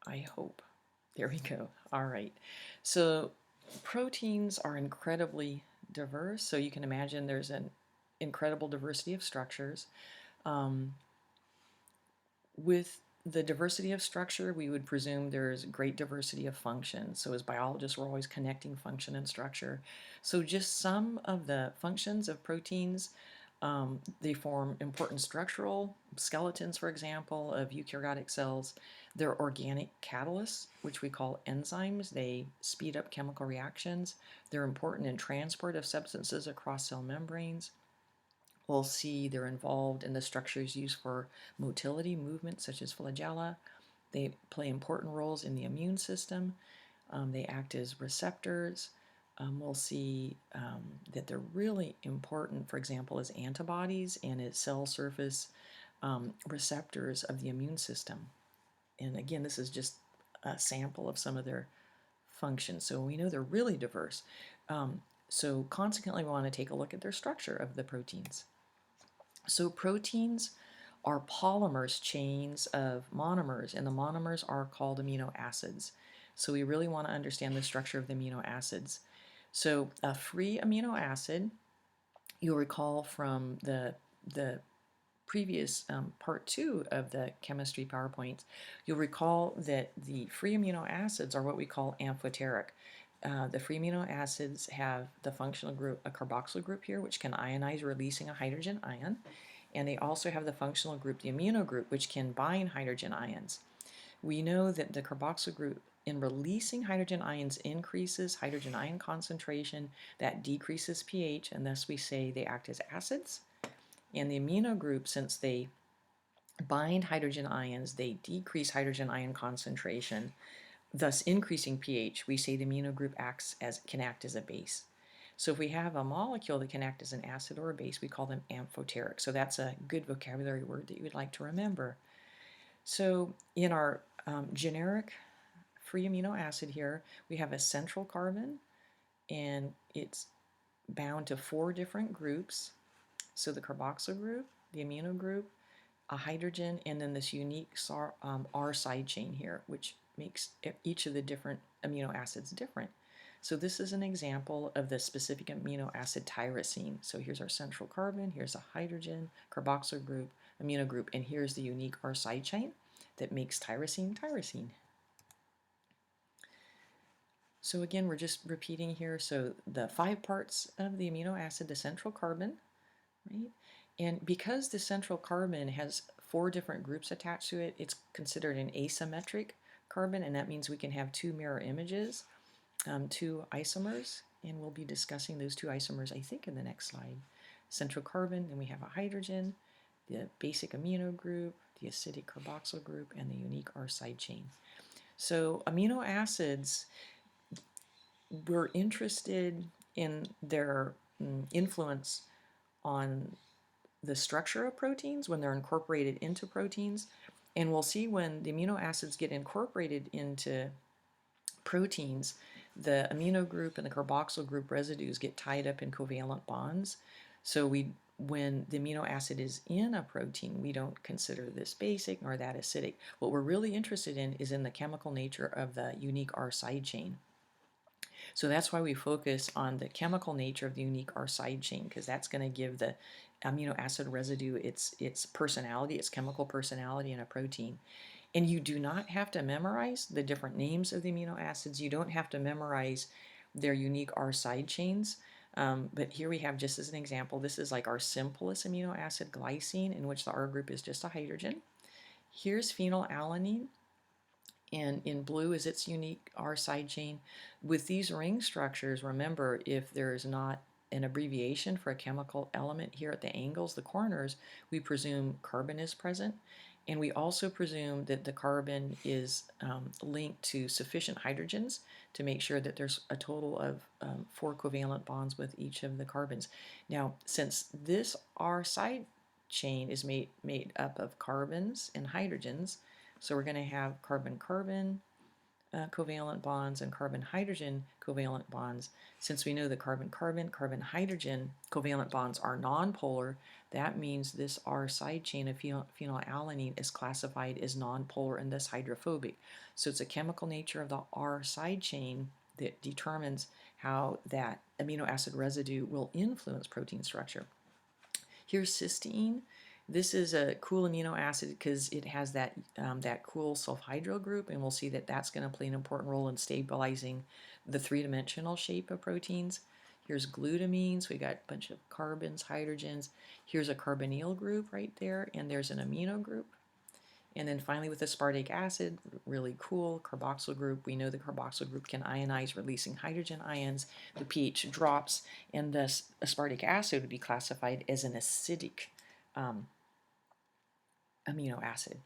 I hope. There we go. All right. So proteins are incredibly diverse. So you can imagine there's an incredible diversity of structures. Um, with the diversity of structure, we would presume there's great diversity of function. So as biologists, we're always connecting function and structure. So just some of the functions of proteins, they form important structural skeletons, for example, of eukaryotic cells. They're organic catalysts, which we call enzymes. They speed up chemical reactions. They're important in transport of substances across cell membranes. We'll see they're involved in the structures used for motility, movement, such as flagella. They play important roles in the immune system. They act as receptors. We'll see that they're really important, for example, as antibodies and as cell surface receptors of the immune system. And again, this is just a sample of some of their functions. So we know they're really diverse. So consequently, we want to take a look at their structure of the proteins. So proteins are polymers, chains of monomers, and the monomers are called amino acids. So we really want to understand the structure of the amino acids. So a free amino acid, you'll recall from the previous part 2 of the chemistry PowerPoints, you'll recall that the free amino acids are what we call amphoteric. The free amino acids have the functional group, a carboxyl group here, which can ionize, releasing a hydrogen ion. And they also have the functional group, the amino group, which can bind hydrogen ions. We know that the carboxyl group, in releasing hydrogen ions, increases hydrogen ion concentration. That decreases pH, and thus we say they act as acids. And the amino group, since they bind hydrogen ions, they decrease hydrogen ion concentration, thus increasing pH. We say the amino group can act as a base. So if we have a molecule that can act as an acid or a base, we call them amphoteric. So that's a good vocabulary word that you would like to remember. So in our generic free amino acid here, we have a central carbon, and it's bound to 4 different groups. So the carboxyl group, the amino group, a hydrogen, and then this unique R side chain here, which makes each of the different amino acids different. So this is an example of the specific amino acid tyrosine. So here's our central carbon, here's a hydrogen, carboxyl group, amino group, and here's the unique R side chain that makes tyrosine. So again, we're just repeating here. So the 5 parts of the amino acid, the central carbon, right? And because the central carbon has 4 different groups attached to it, it's considered an asymmetric carbon, and that means we can have 2 mirror images, 2 isomers, and we'll be discussing those 2 isomers, I think, in the next slide. Central carbon, then we have a hydrogen, the basic amino group, the acidic carboxyl group, and the unique R side chain. So amino acids, we're interested in their influence on the structure of proteins when they're incorporated into proteins. And we'll see when the amino acids get incorporated into proteins, the amino group and the carboxyl group residues get tied up in covalent bonds. So when the amino acid is in a protein, we don't consider this basic nor that acidic. What we're really interested in is in the chemical nature of the unique R side chain. So that's why we focus on the chemical nature of the unique R side chain, because that's going to give the amino acid residue its personality, its chemical personality in a protein. And you do not have to memorize the different names of the amino acids. You don't have to memorize their unique R side chains. But here we have, just as an example, this is like our simplest amino acid, glycine, in which the R group is just a hydrogen. Here's phenylalanine, and in blue is its unique R side chain. With these ring structures, remember, if there is not an abbreviation for a chemical element here at the angles, the corners, we presume carbon is present. And we also presume that the carbon is linked to sufficient hydrogens to make sure that there's a total of 4 covalent bonds with each of the carbons. Now, since this R side chain is made up of carbons and hydrogens, so we're going to have carbon-carbon, covalent bonds and carbon-hydrogen covalent bonds. Since we know the carbon-carbon, carbon-hydrogen covalent bonds are nonpolar, that means this R side chain of phenylalanine is classified as nonpolar and thus hydrophobic. So it's a chemical nature of the R side chain that determines how that amino acid residue will influence protein structure. Here's cysteine. This is a cool amino acid because it has that cool sulfhydryl group, and we'll see that that's going to play an important role in stabilizing the three-dimensional shape of proteins. Here's glutamine, so we got a bunch of carbons, hydrogens. Here's a carbonyl group right there, and there's an amino group. And then finally with aspartic acid, really cool, carboxyl group. We know the carboxyl group can ionize, releasing hydrogen ions. The pH drops, and thus aspartic acid would be classified as an acidic amino acid.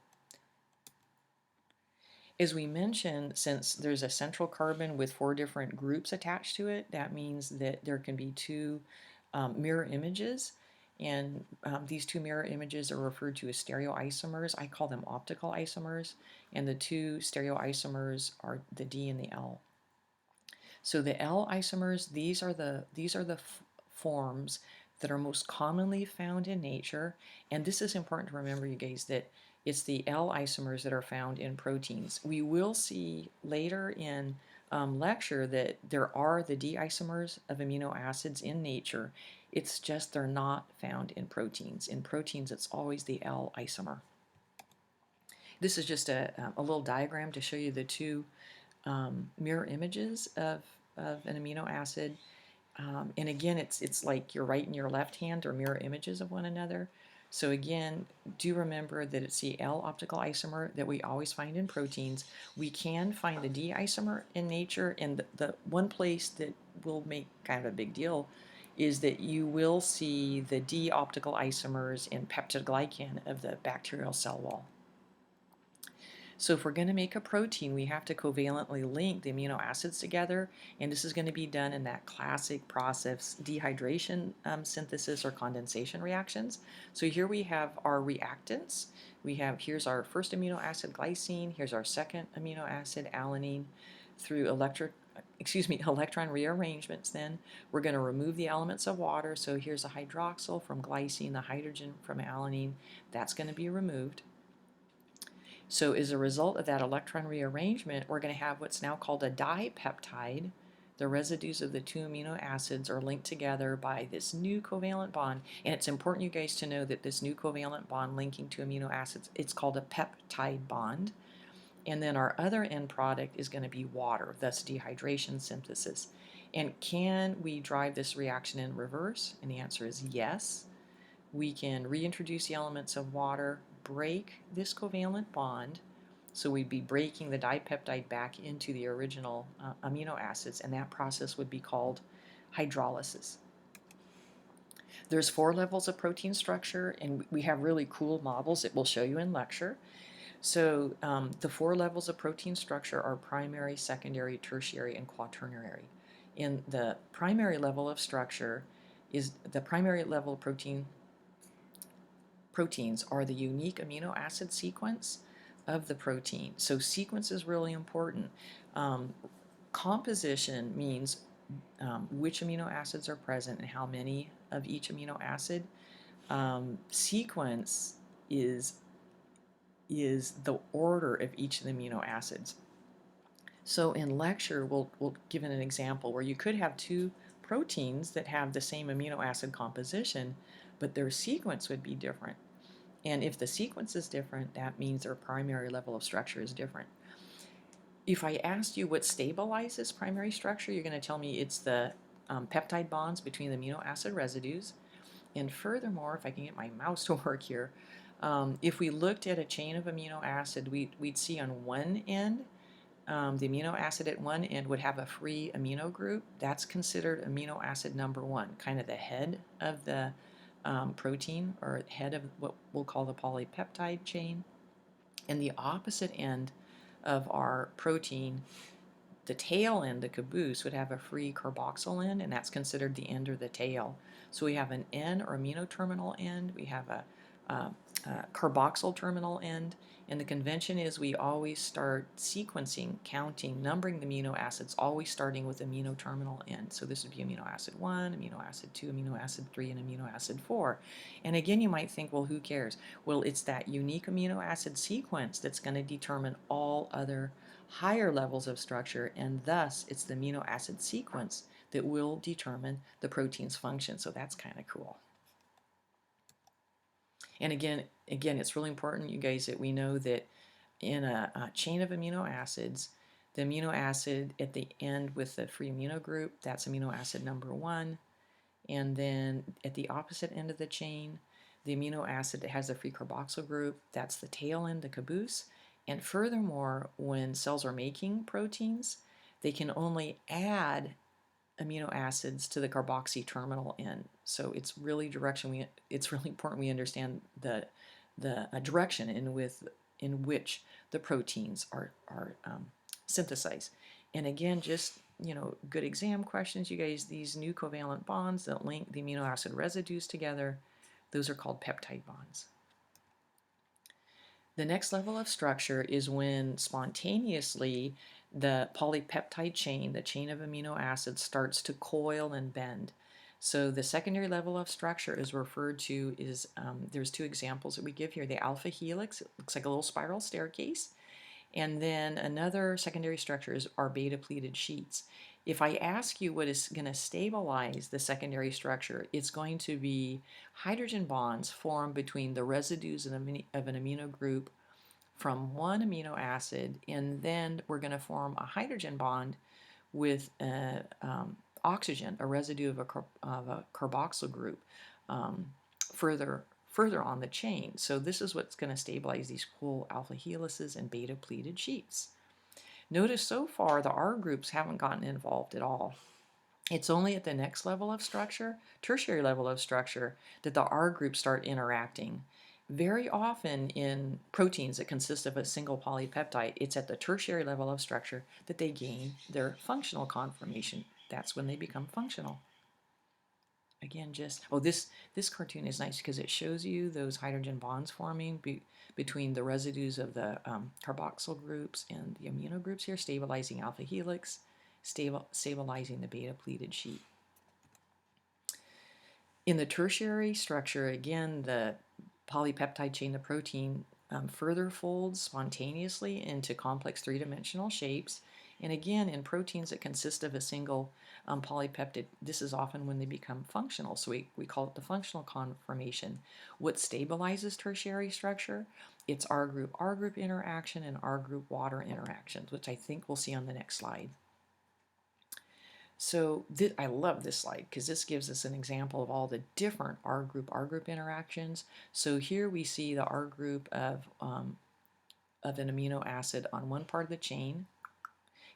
As we mentioned, since there's a central carbon with 4 different groups attached to it, that means that there can be 2 mirror images. And these 2 mirror images are referred to as stereoisomers. I call them optical isomers. And the 2 stereoisomers are the D and the L. So the L isomers, these are the forms that are most commonly found in nature. And this is important to remember, you guys, that it's the L isomers that are found in proteins. We will see later in lecture that there are the D isomers of amino acids in nature. It's just they're not found in proteins. In proteins, it's always the L isomer. This is just a little diagram to show you the 2 mirror images of an amino acid. And again, it's like your right and your left hand are mirror images of one another. So again, do remember that it's the L optical isomer that we always find in proteins. We can find the D isomer in nature, and the one place that will make kind of a big deal is that you will see the D optical isomers in peptidoglycan of the bacterial cell wall. So if we're going to make a protein, we have to covalently link the amino acids together, and this is going to be done in that classic process, dehydration synthesis or condensation reactions. So here we have our reactants. Here's our first amino acid, glycine. Here's our second amino acid, alanine. Through electron rearrangements, then we're going to remove the elements of water. So here's a hydroxyl from glycine, the hydrogen from alanine. That's going to be removed. So as a result of that electron rearrangement, we're going to have what's now called a dipeptide. The residues of the 2 amino acids are linked together by this new covalent bond. And it's important, you guys, to know that this new covalent bond linking 2 amino acids, it's called a peptide bond. And then our other end product is going to be water, thus dehydration synthesis. And can we drive this reaction in reverse? And the answer is yes. We can reintroduce the elements of water, break this covalent bond, so we'd be breaking the dipeptide back into the original amino acids, and that process would be called hydrolysis. There's 4 levels of protein structure, and we have really cool models that we'll show you in lecture. So the 4 levels of protein structure are primary, secondary, tertiary, and quaternary. In the primary level of structure is the primary level of proteins are the unique amino acid sequence of the protein. So sequence is really important. Composition means which amino acids are present and how many of each amino acid. Sequence is the order of each of the amino acids. So in lecture, we'll give an example where you could have 2 proteins that have the same amino acid composition, but their sequence would be different. And if the sequence is different, that means their primary level of structure is different. If I asked you what stabilizes primary structure, you're going to tell me it's the peptide bonds between the amino acid residues. And furthermore, if I can get my mouse to work here, if we looked at a chain of amino acid, we'd see on one end, the amino acid at one end would have a free amino group. That's considered amino acid number 1, kind of the head of the protein, or head of what we'll call the polypeptide chain. And the opposite end of our protein, the tail end, the caboose, would have a free carboxyl end, and that's considered the end or the tail. So we have an N or amino terminal end, we have a carboxyl terminal end. And the convention is we always start sequencing, counting, numbering the amino acids, always starting with amino terminal end. So this would be amino acid 1, amino acid 2, amino acid 3, and amino acid 4. And again, you might think, well, who cares? Well, it's that unique amino acid sequence that's going to determine all other higher levels of structure, and thus it's the amino acid sequence that will determine the protein's function. So that's kind of cool. And again, it's really important, you guys, that we know that in a chain of amino acids, the amino acid at the end with the free amino group, that's amino acid number 1. And then at the opposite end of the chain, the amino acid that has the free carboxyl group, that's the tail end, the caboose. And furthermore, when cells are making proteins, they can only add amino acids to the carboxy terminal end. So it's really it's really important we understand the direction in which the proteins are synthesized. And again, just good exam questions, you guys. These new covalent bonds that link the amino acid residues together, those are called peptide bonds. The next level of structure is when spontaneously the polypeptide chain, the chain of amino acids, starts to coil and bend. So the secondary level of structure is referred to is, there's 2 examples that we give here. The alpha helix, it looks like a little spiral staircase. And then another secondary structure is our beta pleated sheets. If I ask you what is going to stabilize the secondary structure, it's going to be hydrogen bonds formed between the residues of an amino group from one amino acid, and then we're going to form a hydrogen bond with oxygen, a residue of a carboxyl group, further on the chain. So this is what's going to stabilize these cool alpha helices and beta pleated sheets. Notice so far the R groups haven't gotten involved at all. It's only at the next level of structure, tertiary level of structure, that the R groups start interacting. Very often in proteins that consist of a single polypeptide, it's at the tertiary level of structure that they gain their functional conformation. That's when they become functional. Again, this cartoon is nice because it shows you those hydrogen bonds forming between the residues of the carboxyl groups and the amino groups here, stabilizing alpha helix, stabilizing the beta pleated sheet. In the tertiary structure, again, the polypeptide chain, the protein, further folds spontaneously into complex 3-dimensional shapes. And again, in proteins that consist of a single polypeptide, this is often when they become functional. So we call it the functional conformation. What stabilizes tertiary structure? It's R group interaction and R group water interactions, which I think we'll see on the next slide. So I love this slide because this gives us an example of all the different R group interactions. So here we see the R group of an amino acid on one part of the chain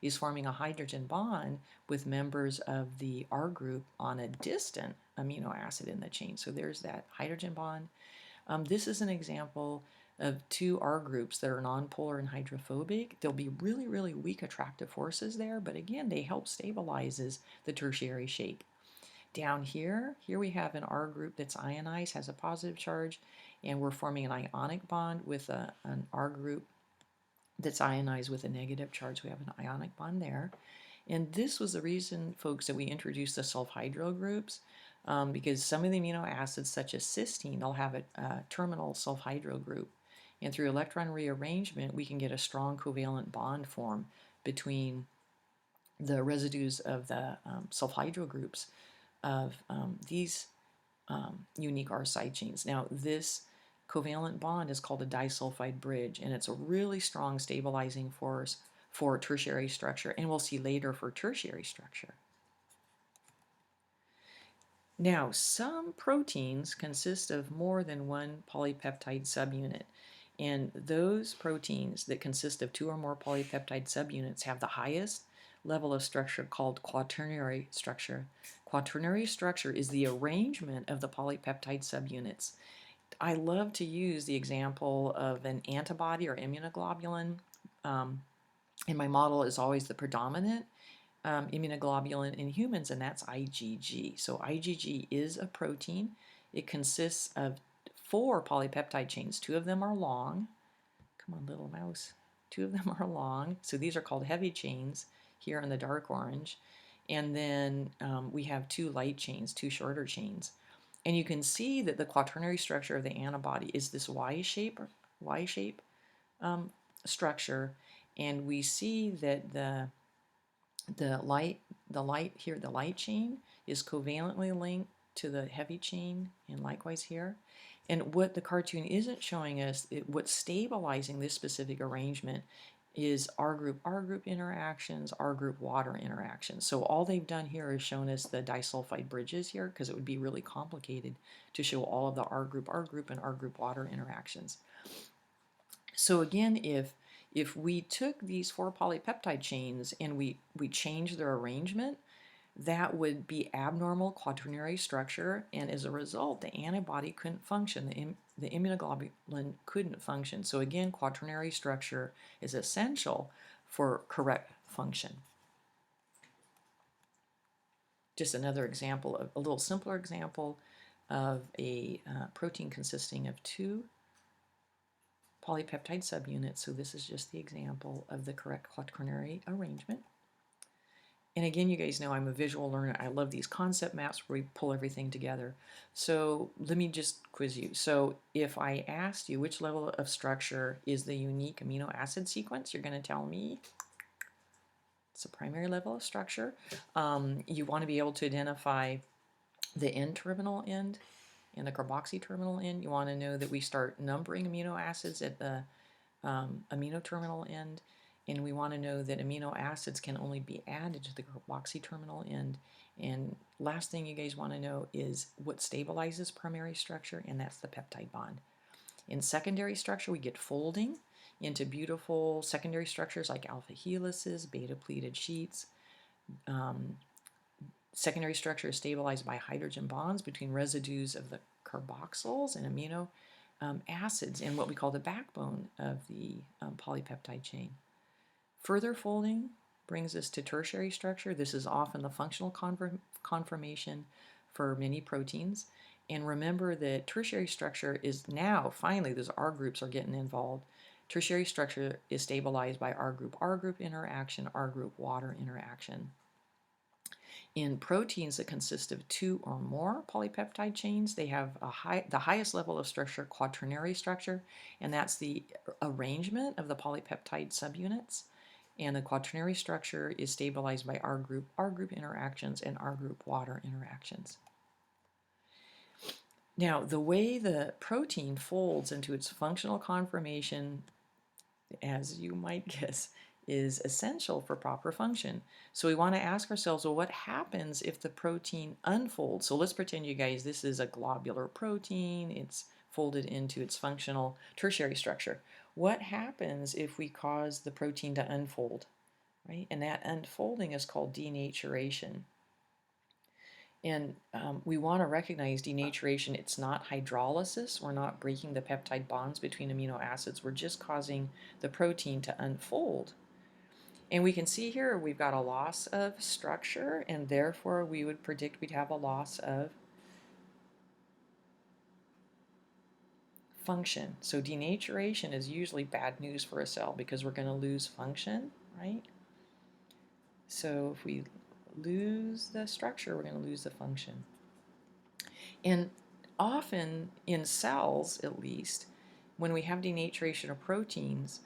is forming a hydrogen bond with members of the R group on a distant amino acid in the chain. So there's that hydrogen bond. This is an example of 2 R groups that are nonpolar and hydrophobic. There'll be really, really weak attractive forces there, but again, they help stabilizes the tertiary shape. Down here we have an R group that's ionized, has a positive charge, and we're forming an ionic bond with an R group that's ionized with a negative charge. We have an ionic bond there. And this was the reason, folks, that we introduced the sulfhydryl groups. Because some of the amino acids, such as cysteine, they'll have a terminal sulfhydryl group. And through electron rearrangement, we can get a strong covalent bond form between the residues of the sulfhydryl groups of these unique R side chains. Now, this covalent bond is called a disulfide bridge, and it's a really strong stabilizing force for tertiary structure, and we'll see later for tertiary structure. Now, some proteins consist of more than one polypeptide subunit, and those proteins that consist of 2 or more polypeptide subunits have the highest level of structure called quaternary structure. Quaternary structure is the arrangement of the polypeptide subunits. I love to use the example of an antibody or immunoglobulin, and my model is always the predominant immunoglobulin in humans, and that's IgG. So IgG is a protein. It consists of 4 polypeptide chains. 2 of them are long. Come on, little mouse. 2 of them are long. So these are called heavy chains here in the dark orange. And then we have 2 light chains, 2 shorter chains. And you can see that the quaternary structure of the antibody is this Y-shape structure. And we see that the light chain is covalently linked to the heavy chain, and likewise here. And what the cartoon isn't showing us, what's stabilizing this specific arrangement is R group interactions, R group water interactions. So all they've done here is shown us the disulfide bridges here, because it would be really complicated to show all of the R group, and R group water interactions. So again, if we took these 4 polypeptide chains and we changed their arrangement, that would be abnormal quaternary structure, and as a result, the antibody couldn't function. The immunoglobulin couldn't function. So again, quaternary structure is essential for correct function. Just another example, of a little simpler example of a protein consisting of 2 polypeptide subunits. So this is just the example of the correct quaternary arrangement. And again, you guys know I'm a visual learner. I love these concept maps where we pull everything together. So let me just quiz you. So if I asked you which level of structure is the unique amino acid sequence, you're going to tell me it's a primary level of structure. You want to be able to identify the N-terminal end and the carboxy terminal end. You want to know that we start numbering amino acids at the amino terminal end. And we want to know that amino acids can only be added to the carboxy terminal end. And last thing you guys want to know is what stabilizes primary structure, and that's the peptide bond. In secondary structure, we get folding into beautiful secondary structures like alpha helices, beta pleated sheets. Secondary structure is stabilized by hydrogen bonds between residues of the carboxyls and amino acids in what we call the backbone of the polypeptide chain. Further folding brings us to tertiary structure. This is often the functional conformation for many proteins. And remember that tertiary structure is now, finally, those R groups are getting involved. Tertiary structure is stabilized by R group interaction, R group water interaction. In proteins that consist of 2 or more polypeptide chains, they have the highest level of structure, quaternary structure, and that's the arrangement of the polypeptide subunits. And the quaternary structure is stabilized by R group interactions and R group water interactions. Now, the way the protein folds into its functional conformation, as you might guess, is essential for proper function. So we want to ask ourselves, well, what happens if the protein unfolds? So let's pretend, you guys, this is a globular protein. It's folded into its functional tertiary structure. What happens if we cause the protein to unfold, right? And that unfolding is called denaturation. And we want to recognize denaturation. It's not hydrolysis. We're not breaking the peptide bonds between amino acids. We're just causing the protein to unfold. And we can see here we've got a loss of structure, and therefore we would predict we'd have a loss of function. So denaturation is usually bad news for a cell because we're going to lose function, right? So if we lose the structure, we're going to lose the function. And often in cells, at least, when we have denaturation of proteins,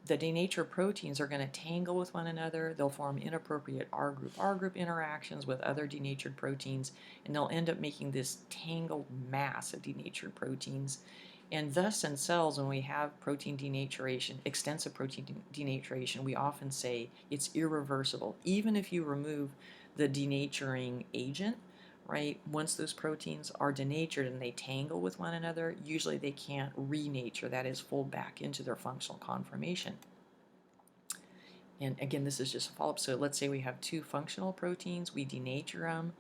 the denatured proteins are going to tangle with one another. They'll form inappropriate R group interactions with other denatured proteins, and they'll end up making this tangled mass of denatured proteins. And thus in cells, when we have protein denaturation, extensive protein denaturation, we often say it's irreversible. Even if you remove the denaturing agent, right, once those proteins are denatured and they tangle with one another, usually they can't renature, that is, fold back into their functional conformation. And again, this is just a follow-up. So let's say we have 2 functional proteins, we denature them.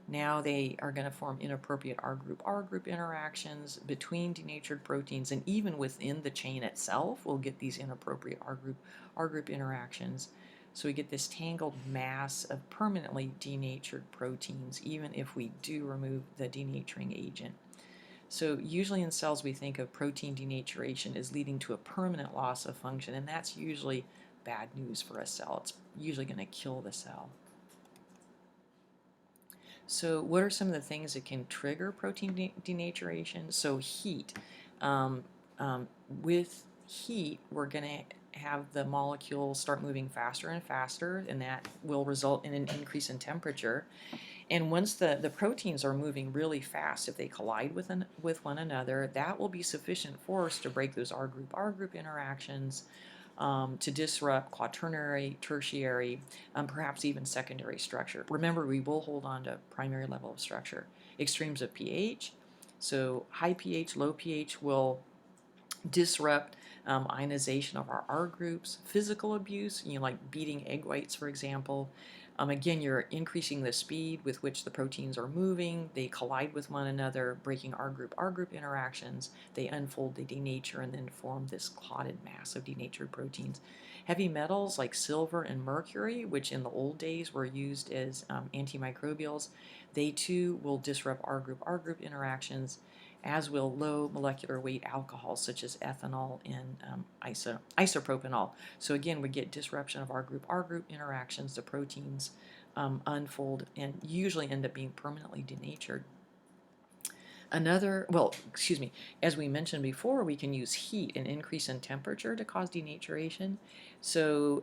Now they are going to form inappropriate R group interactions between denatured proteins, and even within the chain itself, we'll get these inappropriate R group interactions. So we get this tangled mass of permanently denatured proteins, even if we do remove the denaturing agent. So usually in cells we think of protein denaturation as leading to a permanent loss of function, and that's usually bad news for a cell. It's usually going to kill the cell. So what are some of the things that can trigger protein denaturation? So heat. Um, with heat, we're going to have the molecules start moving faster and faster, and that will result in an increase in temperature. And once the proteins are moving really fast, if they collide with one another, that will be sufficient force to break those R group interactions, to disrupt quaternary, tertiary, perhaps even secondary structure. Remember, we will hold on to primary level of structure. Extremes of pH. So high pH, low pH will disrupt ionization of our R groups. Physical abuse, like beating egg whites, for example. Again, you're increasing the speed with which the proteins are moving. They collide with one another, breaking R group interactions. They unfold, they denature, and then form this clotted mass of denatured proteins. Heavy metals like silver and mercury, which in the old days were used as antimicrobials, they too will disrupt R group interactions, as will low molecular weight alcohols such as ethanol and isopropanol. So again, we get disruption of R group interactions. The proteins unfold and usually end up being permanently denatured. As we mentioned before, we can use heat and increase in temperature to cause denaturation. So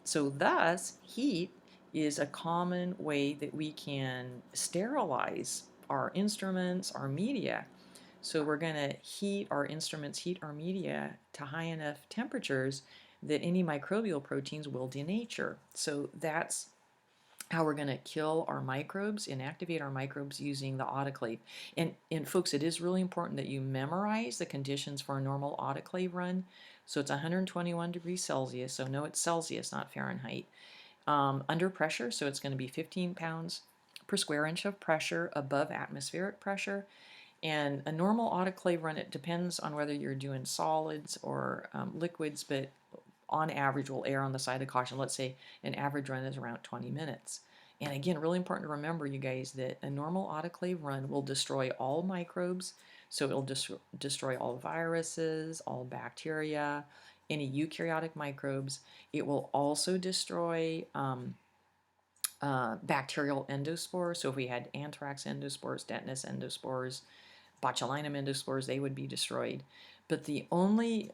thus, heat is a common way that we can sterilize our instruments, our media. So we're going to heat our instruments, heat our media to high enough temperatures that any microbial proteins will denature. So that's how we're going to kill our microbes, inactivate our microbes using the autoclave. And folks, it is really important that you memorize the conditions for a normal autoclave run. So it's 121 degrees Celsius, so no, it's Celsius, not Fahrenheit. Under pressure, so it's going to be 15 pounds per square inch of pressure above atmospheric pressure. And a normal autoclave run, it depends on whether you're doing solids or liquids, but on average we'll err on the side of caution. Let's say an average run is around 20 minutes. And again, really important to remember, you guys, that a normal autoclave run will destroy all microbes. So it'll destroy all viruses, all bacteria, any eukaryotic microbes. It will also destroy bacterial endospores. So if we had anthrax endospores, tetanus endospores, botulinum endospores, they would be destroyed. But the only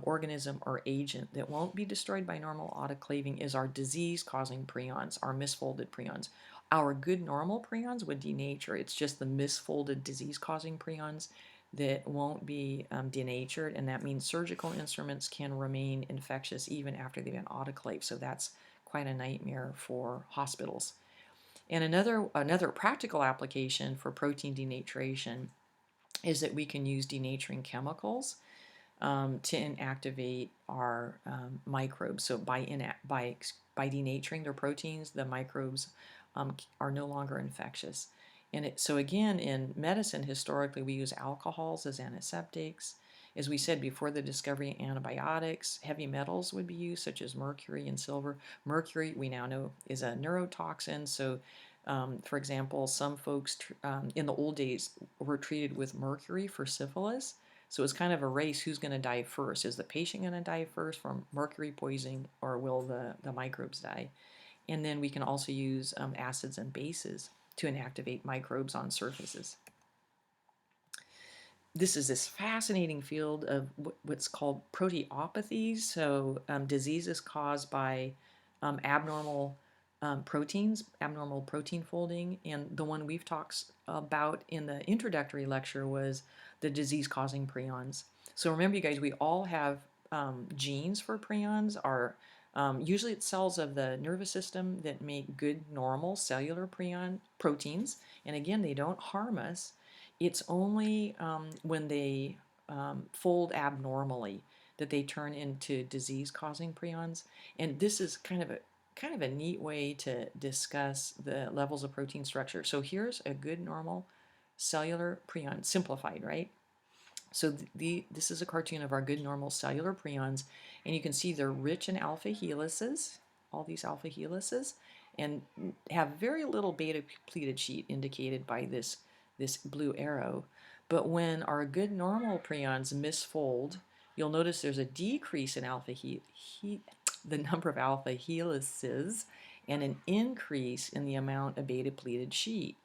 organism or agent that won't be destroyed by normal autoclaving is our disease-causing prions, our misfolded prions. Our good normal prions would denature. It's just the misfolded disease-causing prions that won't be denatured, and that means surgical instruments can remain infectious even after they've been autoclaved. So that's quite a nightmare for hospitals. And another practical application for protein denaturation is that we can use denaturing chemicals to inactivate our microbes. So by denaturing their proteins, the microbes are no longer infectious. So again, in medicine, historically, we use alcohols as antiseptics. As we said before the discovery of antibiotics, heavy metals would be used, such as mercury and silver. Mercury, we now know, is a neurotoxin. So, for example, some folks in the old days were treated with mercury for syphilis. So it's kind of a race, who's going to die first? Is the patient going to die first from mercury poisoning, or will the microbes die? And then we can also use acids and bases to inactivate microbes on surfaces. This is this fascinating field of what's called proteopathies. So diseases caused by abnormal proteins, abnormal protein folding. And the one we've talked about in the introductory lecture was the disease-causing prions. So remember, you guys, we all have genes for prions. Usually it's cells of the nervous system that make good normal cellular proteins. And again, they don't harm us. It's only when they fold abnormally that they turn into disease-causing prions. And this is kind of a neat way to discuss the levels of protein structure. So here's a good normal cellular prion, simplified, right? So this is a cartoon of our good normal cellular prions, and you can see they're rich in alpha helices, all these alpha helices, and have very little beta pleated sheet indicated by this blue arrow. But when our good normal prions misfold, you'll notice there's a decrease in the number of alpha helices and an increase in the amount of beta pleated sheet.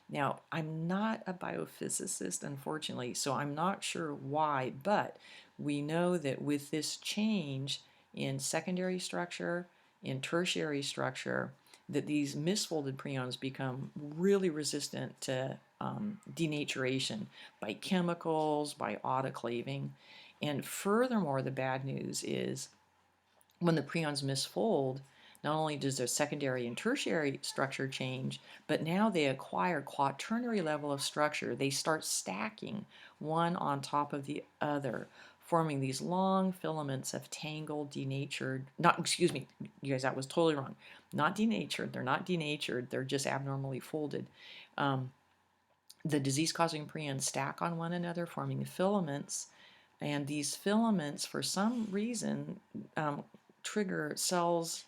Now, I'm not a biophysicist, unfortunately, so I'm not sure why, but we know that with this change in secondary structure, in tertiary structure, that these misfolded prions become really resistant to denaturation by chemicals, by autoclaving. And furthermore, the bad news is when the prions misfold, not only does their secondary and tertiary structure change, but now they acquire quaternary level of structure. They start stacking one on top of the other, forming these long filaments of tangled, denatured, not, excuse me, you guys, that was totally wrong. Not denatured, they're not denatured, they're just abnormally folded. The disease-causing prions stack on one another, forming filaments, and these filaments, for some reason, trigger cells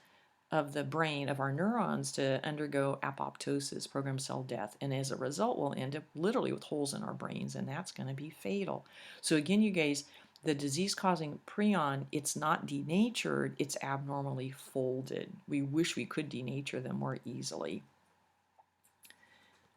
of the brain of our neurons to undergo apoptosis, programmed cell death, and as a result, we'll end up literally with holes in our brains, and that's going to be fatal. So again, you guys, the disease-causing prion, it's not denatured, it's abnormally folded. We wish we could denature them more easily.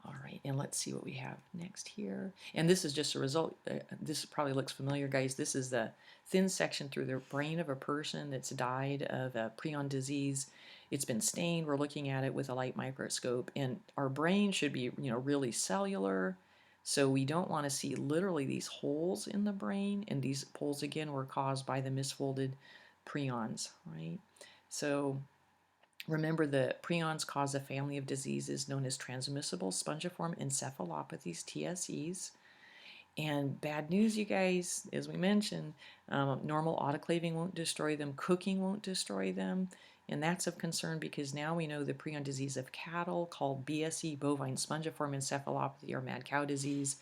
All right, and let's see what we have next here. And this is just a result. This probably looks familiar, guys. This is the thin section through the brain of a person that's died of a prion disease. It's been stained. We're looking at it with a light microscope, and our brain should be, really cellular. So we don't want to see literally these holes in the brain, and these holes again were caused by the misfolded prions, right? So remember, the prions cause a family of diseases known as transmissible spongiform encephalopathies, TSEs. And bad news, you guys, as we mentioned, normal autoclaving won't destroy them, cooking won't destroy them. And that's of concern because now we know the prion disease of cattle, called BSE, bovine spongiform encephalopathy, or mad cow disease.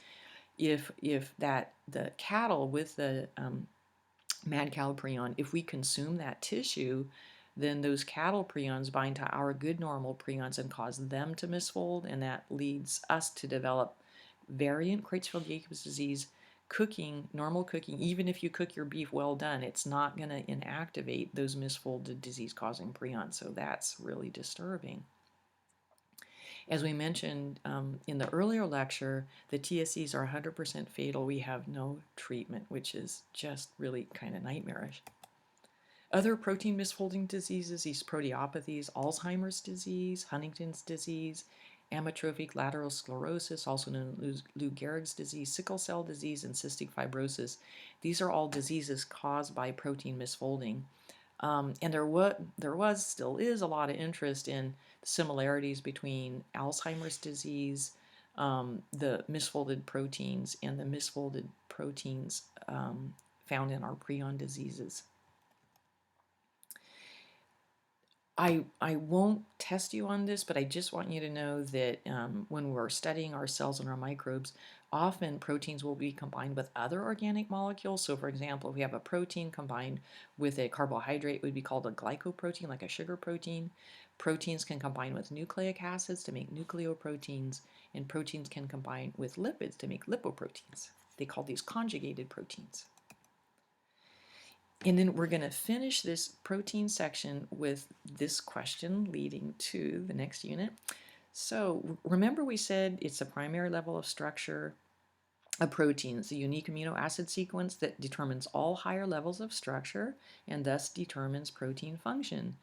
If the cattle with the mad cow prion, if we consume that tissue, then those cattle prions bind to our good normal prions and cause them to misfold, and that leads us to develop variant Creutzfeldt-Jacobs disease. Normal cooking, even if you cook your beef well done, it's not going to inactivate those misfolded disease-causing prions, so that's really disturbing. As we mentioned in the earlier lecture, the TSEs are 100% fatal. We have no treatment, which is just really kind of nightmarish. Other protein misfolding diseases, these proteopathies, Alzheimer's disease, Huntington's disease, amyotrophic lateral sclerosis, also known as Lou Gehrig's disease, sickle cell disease, and cystic fibrosis. These are all diseases caused by protein misfolding. And there still is a lot of interest in similarities between Alzheimer's disease, the misfolded proteins, and the misfolded proteins found in our prion diseases. I won't test you on this, but I just want you to know that when we're studying our cells and our microbes, often proteins will be combined with other organic molecules. So for example, if we have a protein combined with a carbohydrate, it would be called a glycoprotein, like a sugar protein. Proteins can combine with nucleic acids to make nucleoproteins, and proteins can combine with lipids to make lipoproteins. They call these conjugated proteins. And then we're going to finish this protein section with this question leading to the next unit. So remember we said it's the primary level of structure of proteins, the unique amino acid sequence that determines all higher levels of structure and thus determines protein function.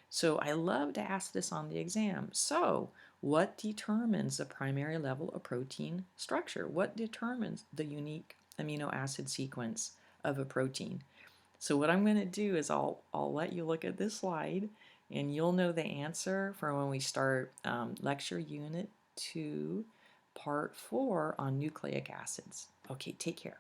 So I love to ask this on the exam. So what determines the primary level of protein structure? What determines the unique amino acid sequence of a protein? So what I'm going to do is I'll let you look at this slide, and you'll know the answer for when we start lecture unit 2, part 4 on nucleic acids. Okay, take care.